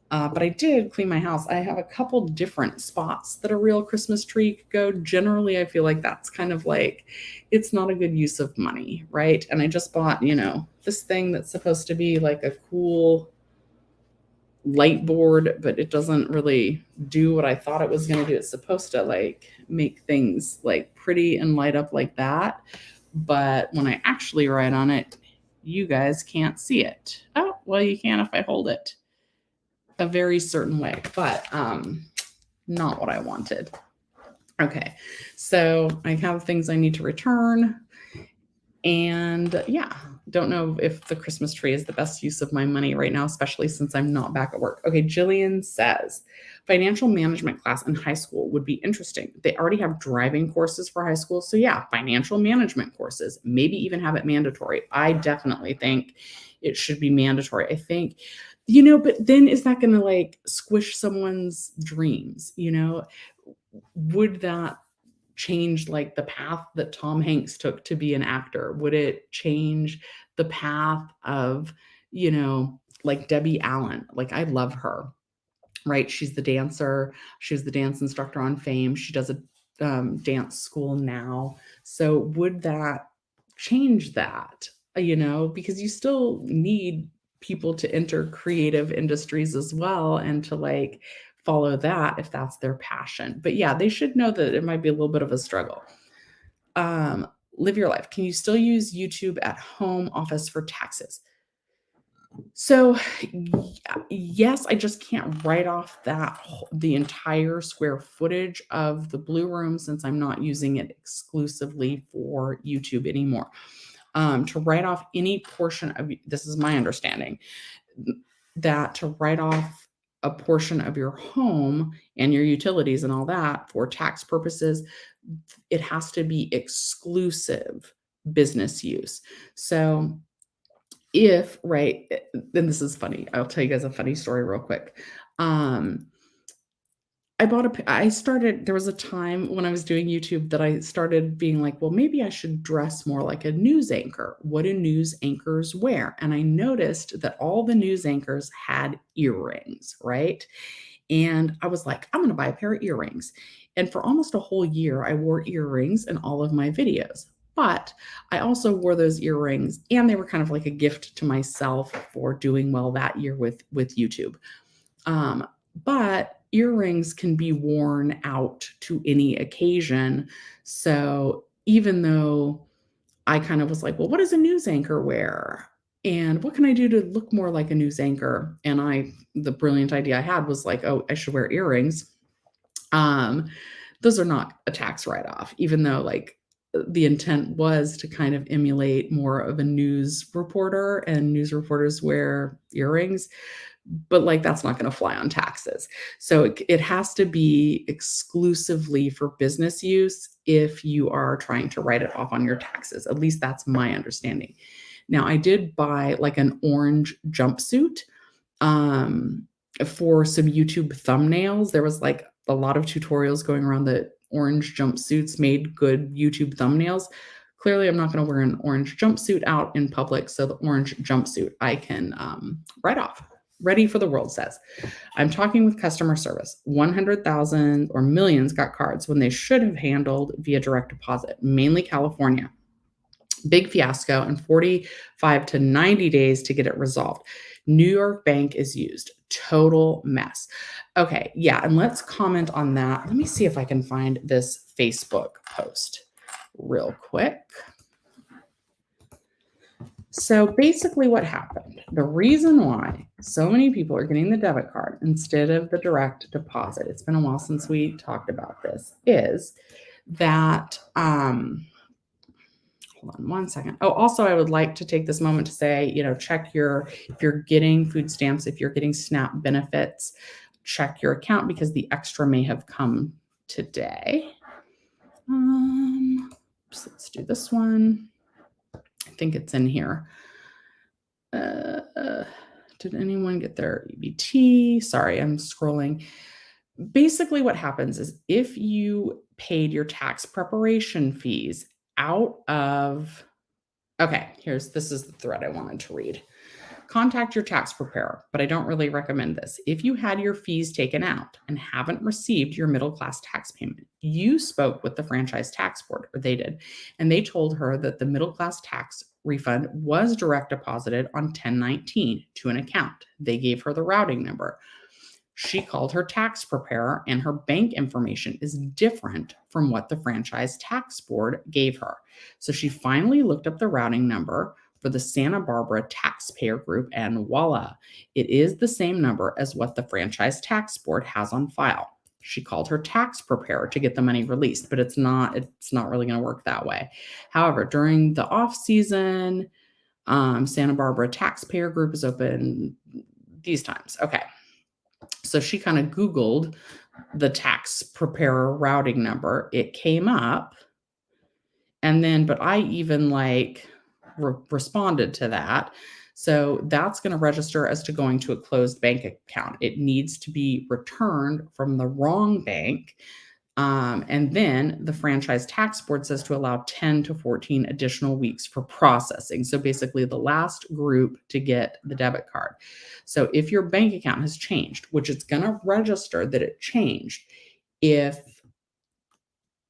But I did clean my house. I have a couple different spots that a real Christmas tree could go. Generally, I feel like that's kind of like, it's not a good use of money, right? And I just bought, this thing that's supposed to be like a cool light board, but it doesn't really do what I thought it was going to do. It's supposed to like make things like pretty and light up like that. But when I actually write on it, you guys can't see it. Oh, well, you can if I hold it a very certain way, but not what I wanted. Okay, so I have things I need to return. And yeah, don't know if the Christmas tree is the best use of my money right now, especially since I'm not back at work. Okay, Jillian says, financial management class in high school would be interesting. They already have driving courses for high school. So yeah, financial management courses, maybe even have it mandatory. I definitely think it should be mandatory. I think, but then is that going to like squish someone's dreams? Would that change like the path that Tom Hanks took to be an actor? Would it change the path of, like Debbie Allen? Like I love her, right? She's the dancer. She was the dance instructor on Fame. She does a dance school now. So would that change that? Because you still need people to enter creative industries as well and to like follow that if that's their passion. But yeah, they should know that it might be a little bit of a struggle. Live your life. Can you still use YouTube at home office for taxes? So yes, I just can't write off the entire square footage of the Blue Room since I'm not using it exclusively for YouTube anymore. To write off any portion of, this is my understanding, that to write off a portion of your home and your utilities and all that for tax purposes, it has to be exclusive business use. So right, then this is funny. I'll tell you guys a funny story real quick. There was a time when I was doing YouTube that I started being like, well, maybe I should dress more like a news anchor. What do news anchors wear? And I noticed that all the news anchors had earrings, right? And I was like, I'm going to buy a pair of earrings. And for almost a whole year, I wore earrings in all of my videos. But I also wore those earrings, and they were kind of like a gift to myself for doing well that year with YouTube. But earrings can be worn out to any occasion. So even though I kind of was like, well, what does a news anchor wear? And what can I do to look more like a news anchor? And the brilliant idea I had was like, oh, I should wear earrings. Those are not a tax write-off, even though like the intent was to kind of emulate more of a news reporter, and news reporters wear earrings, but like that's not going to fly on taxes. So it has to be exclusively for business use if you are trying to write it off on your taxes. At least that's my understanding. Now, I did buy like an orange jumpsuit for some YouTube thumbnails. There was like a lot of tutorials going around that orange jumpsuits made good YouTube thumbnails. Clearly, I'm not going to wear an orange jumpsuit out in public. So the orange jumpsuit I can write off. Ready for the world says. I'm talking with customer service. 100,000 or millions got cards when they should have handled via direct deposit, mainly California. Big fiasco and 45 to 90 days to get it resolved. New York Bank is used. Total mess. Okay, yeah, and let's comment on that. Let me see if I can find this Facebook post real quick. So basically, what happened, the reason why so many people are getting the debit card instead of the direct deposit, it's been a while since we talked about this, is that, hold on one second. Oh, also, I would like to take this moment to say, check if you're getting food stamps, if you're getting SNAP benefits, check your account because the extra may have come today. So let's do this one. I think it's in here. Did anyone get their EBT? Sorry, I'm scrolling. Basically, what happens is if you paid your tax preparation fees out of, okay, this is the thread I wanted to read. Contact your tax preparer, but I don't really recommend this. If you had your fees taken out and haven't received your middle class tax payment, you spoke with the franchise tax board, or they did, and they told her that the middle class tax refund was direct deposited on 1019 to an account. They gave her the routing number. She called her tax preparer, and her bank information is different from what the franchise tax board gave her. So she finally looked up the routing number for the Santa Barbara taxpayer group, and voila, it is the same number as what the franchise tax board has on file. She called her tax preparer to get the money released, but it's not really going to work that way. However, during the off season, Santa Barbara taxpayer group is open these times. Okay. So she kind of Googled the tax preparer routing number. It came up. And then, but I even responded to that. So that's going to register as to going to a closed bank account. It needs to be returned from the wrong bank. And then the franchise tax board says to allow 10 to 14 additional weeks for processing. So basically the last group to get the debit card. So if your bank account has changed, which it's going to register that it changed, if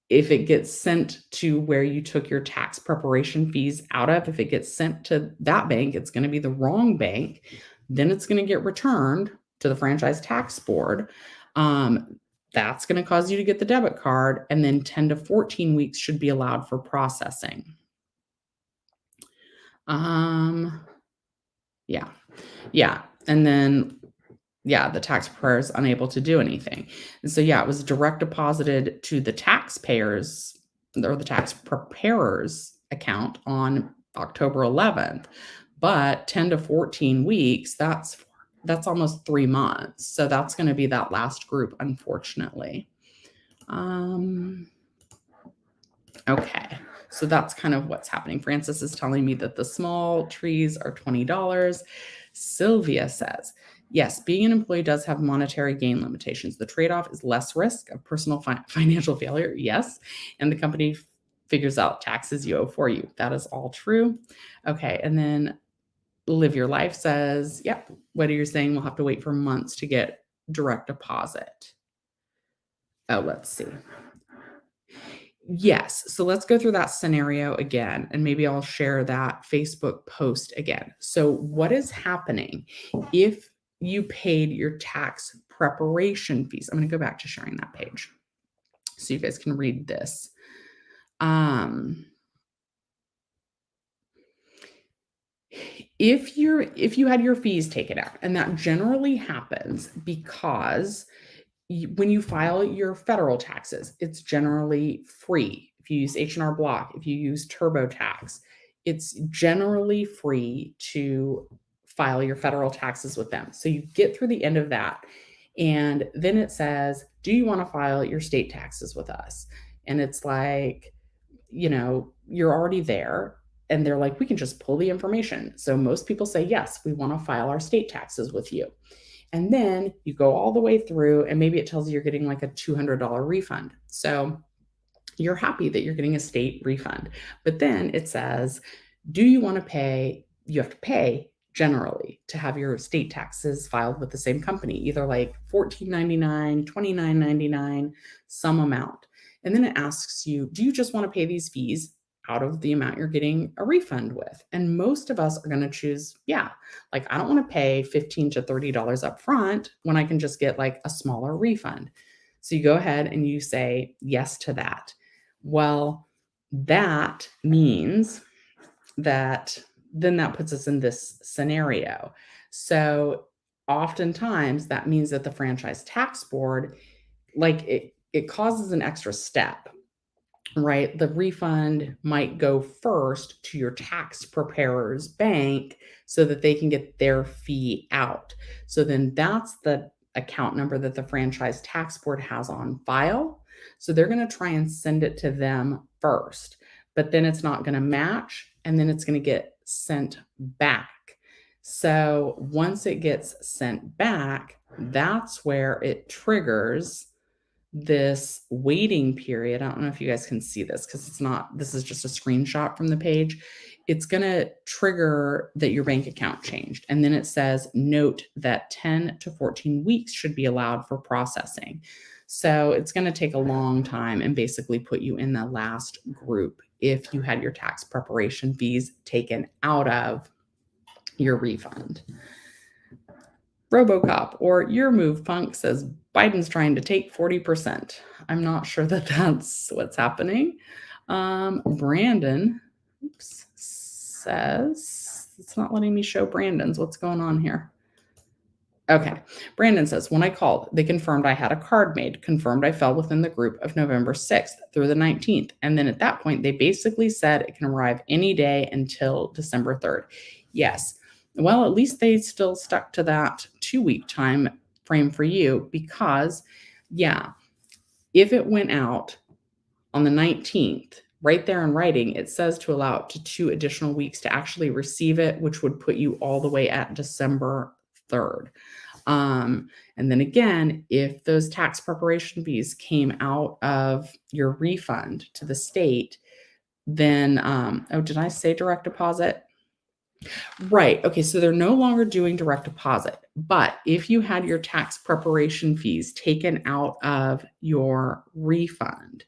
it gets sent to where you took your tax preparation fees out of, if it gets sent to that bank, it's going to be the wrong bank. Then it's going to get returned to the franchise tax board. That's going to cause you to get the debit card, and then 10 to 14 weeks should be allowed for processing. Yeah. And then, the tax preparer is unable to do anything. And so, it was direct deposited to the taxpayers or the tax preparer's account on October 11th, but 10 to 14 weeks, that's almost 3 months. So that's going to be that last group, unfortunately. Okay, so that's kind of what's happening. Francis is telling me that the small trees are $20. Sylvia says, yes, being an employee does have monetary gain limitations. The trade-off is less risk of personal financial failure, yes, and the company figures out taxes you owe for you. That is all true. Okay, and then Live Your Life says, yep, what are you saying? We'll have to wait for months to get direct deposit. Oh, let's see. Yes. So let's go through that scenario again, and maybe I'll share that Facebook post again. So what is happening if you paid your tax preparation fees? I'm going to go back to sharing that page so you guys can read this. If you had your fees taken out, and that generally happens because when you file your federal taxes, it's generally free. If you use H&R Block, if you use TurboTax, it's generally free to file your federal taxes with them. So you get through the end of that, and then it says, do you want to file your state taxes with us? And it's like, you're already there. And they're like, we can just pull the information. So most people say, yes, we want to file our state taxes with you. And then you go all the way through, and maybe it tells you you're getting like a $200 refund. So you're happy that you're getting a state refund. But then it says, do you want to pay? You have to pay generally to have your state taxes filed with the same company, either like $14.99, $29.99, some amount. And then it asks you, do you just want to pay these fees out of the amount you're getting a refund with? And most of us are going to choose, yeah, like I don't want to pay $15 to $30 up front when I can just get like a smaller refund. So you go ahead and you say yes to that. Well, that means that then that puts us in this scenario. So oftentimes that means that the franchise tax board, like it causes an extra step, right? The refund might go first to your tax preparer's bank so that they can get their fee out. So then that's the account number that the franchise tax board has on file. So they're going to try and send it to them first, but then it's not going to match and then it's going to get sent back. So once it gets sent back, that's where it triggers this waiting period. I don't know if you guys can see this because this is just a screenshot from the page. It's going to trigger that your bank account changed. And then it says, note that 10 to 14 weeks should be allowed for processing. So it's going to take a long time and basically put you in the last group if you had your tax preparation fees taken out of your refund. RoboCop or Your Move Punk says Biden's trying to take 40%. I'm not sure that that's what's happening. Brandon says, it's not letting me show Brandon's. What's going on here? Okay. Brandon says, when I called, they confirmed I had a card made, confirmed I fell within the group of November 6th through the 19th. And then at that point, they basically said it can arrive any day until December 3rd. Yes. Well, at least they still stuck to that 2-week time frame for you because, yeah, if it went out on the 19th, right there in writing, it says to allow up to 2 additional weeks to actually receive it, which would put you all the way at December 3rd. And then again, if those tax preparation fees came out of your refund to the state, then, oh, did I say direct deposit? Right. Okay. So they're no longer doing direct deposit. But if you had your tax preparation fees taken out of your refund,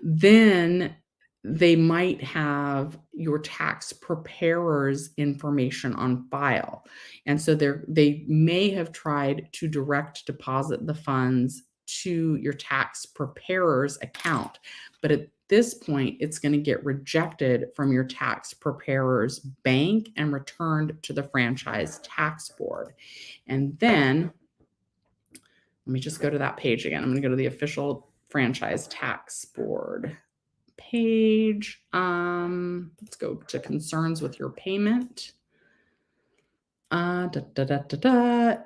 then they might have your tax preparer's information on file. And so they may have tried to direct deposit the funds to your tax preparer's account. But at this point, it's going to get rejected from your tax preparer's bank and returned to the franchise tax board. And then let me just go to that page again. I'm going to go to the official franchise tax board page. Let's go to concerns with your payment.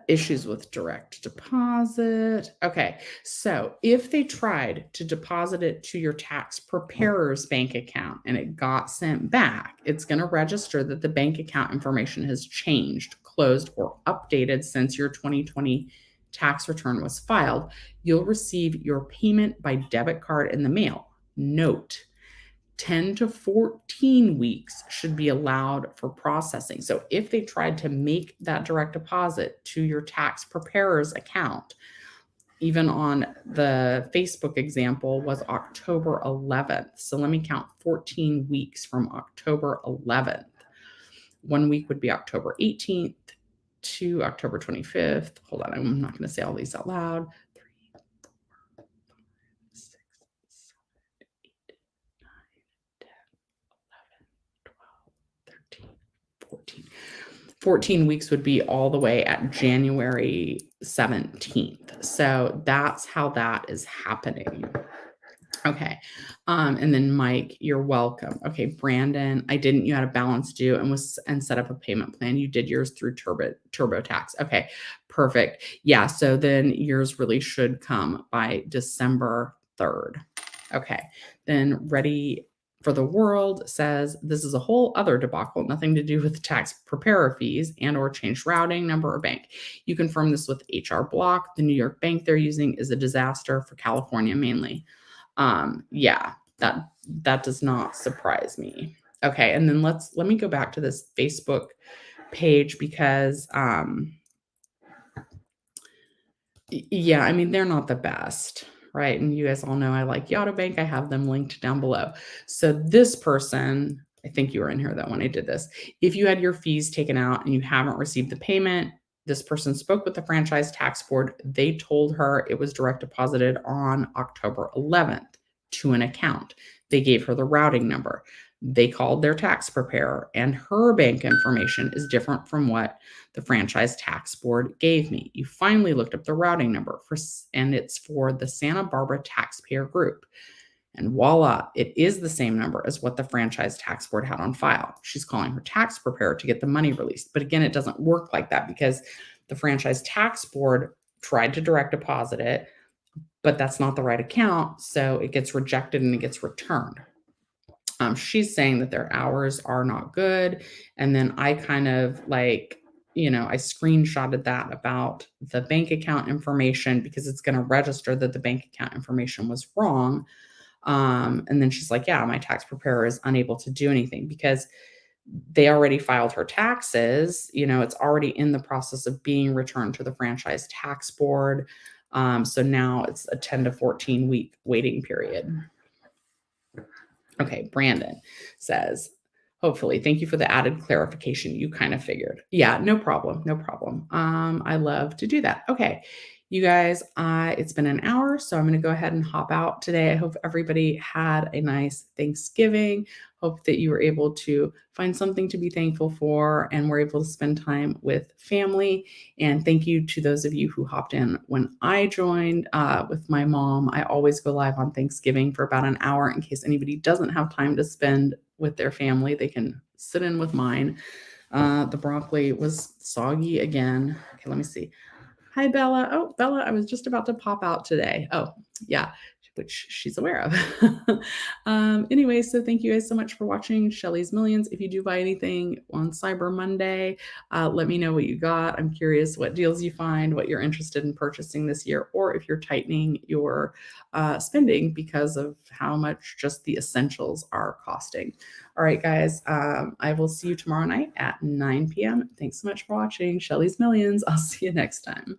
Issues with direct deposit. Okay, so if they tried to deposit it to your tax preparer's bank account and it got sent back, it's going to register that the bank account information has changed, closed, or updated since your 2020 tax return was filed. You'll receive your payment by debit card in the mail. Note, 10 to 14 weeks should be allowed for processing. So if they tried to make that direct deposit to your tax preparer's account, even on the Facebook example was October 11th. So let me count 14 weeks from October 11th. 1 week would be October 18th to October 25th. Hold on, I'm not going to say all these out loud. 14 weeks would be all the way at January 17th. So that's how that is happening. Okay. And then Mike, you're welcome. Okay. Brandon, you had a balance due and set up a payment plan. You did yours through TurboTax. Okay. Perfect. Yeah. So then yours really should come by December 3rd. Okay. Then Ready for the World says this is a whole other debacle, nothing to do with tax preparer fees and or changed routing number or bank. You confirm this with HR Block. The New York bank they're using is a disaster for California mainly. Yeah, that does not surprise me. Okay, and then let me go back to this Facebook page because yeah, I mean, they're not the best, right? And you guys all know I like Yada Bank. I have them linked down below. So this person, I think you were in here that when I did this. If you had your fees taken out and you haven't received the payment, this person spoke with the franchise tax board. They told her it was direct deposited on October 11th to an account. They gave her the routing number. They called their tax preparer, and her bank information is different from what the franchise tax board gave me. You finally looked up the routing number and it's for the Santa Barbara taxpayer group. And voila, it is the same number as what the franchise tax board had on file. She's calling her tax preparer to get the money released. But again, it doesn't work like that because the franchise tax board tried to direct deposit it, but that's not the right account. So it gets rejected and it gets returned. She's saying that their hours are not good. And then I kind of like, I screenshotted that about the bank account information because it's going to register that the bank account information was wrong. And then she's like, yeah, my tax preparer is unable to do anything because they already filed her taxes. It's already in the process of being returned to the franchise tax board. So now it's a 10 to 14 week waiting period. Okay, Brandon says, hopefully, thank you for the added clarification. You kind of figured. Yeah, no problem. No problem. I love to do that. Okay, you guys, it's been an hour, so I'm going to go ahead and hop out today. I hope everybody had a nice Thanksgiving. Hope that you were able to find something to be thankful for and were able to spend time with family. And thank you to those of you who hopped in when I joined with my mom. I always go live on Thanksgiving for about an hour in case anybody doesn't have time to spend with their family. They can sit in with mine. The broccoli was soggy again. Okay, let me see. Hi, Bella. Oh, Bella, I was just about to pop out today. Oh, yeah, which she's aware of. Anyway, so thank you guys so much for watching Shelly's Millions. If you do buy anything on Cyber Monday, let me know what you got. I'm curious what deals you find, what you're interested in purchasing this year, or if you're tightening your spending because of how much just the essentials are costing. All right, guys, I will see you tomorrow night at 9 p.m. Thanks so much for watching Shelly's Millions. I'll see you next time.